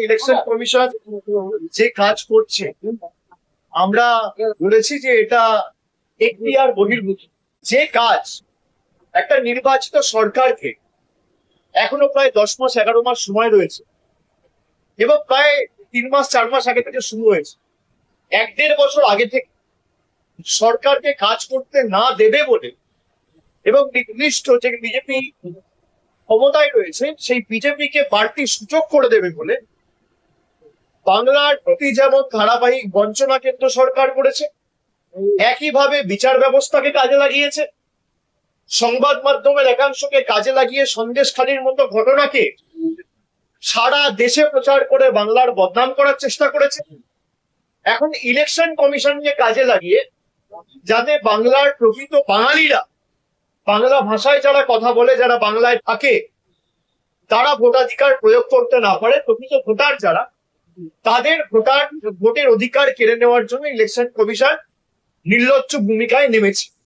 Election commission যে কাজ করছে আমরা বলেছি যে এটা এখতিয়ার বহির্ভূত যে কাজ। একটা নির্বাচিত সরকারকে এখনো প্রায় 10 মাস 11 মাস সময় রয়েছে এবং প্রায় 3 মাস 4 মাস আগে থেকে শুরু হয়েছে। 1-1.5 বছর আগে থেকে সরকারকে কাজ করতে না দেবে বলে এবং নির্দিষ্ট যে বিজেপি ক্ষমতায় রয়েছে সেই বিজেপিকে বাড়তি সুযোগ করে দেবে বলে বাংলার প্রতি যেমন ধারাবাহিক বঞ্চনা কেন্দ্র সরকার করেছে, একইভাবে বিচার ব্যবস্থাকে কাজে লাগিয়েছে, সংবাদ মাধ্যমের একাংশকে কাজে লাগিয়ে সন্দেশখালির মতো ঘটনাকে সারা দেশে প্রচার করে বাংলার বদনাম করার চেষ্টা করেছে। এখন ইলেকশন কমিশনকে কাজে লাগিয়ে যাতে বাংলার প্রকৃত বাঙালিরা, বাংলা ভাষায় যারা কথা বলে, যারা বাংলায় থাকে, তারা ভোটাধিকার প্রয়োগ করতে না পারে, প্রকৃত ভোটার যারা, তাদের ভোটের অধিকার কেড়ে নেওয়ার জন্য ইলেকশন কমিশন নির্লজ্জ ভূমিকায় নেমেছে।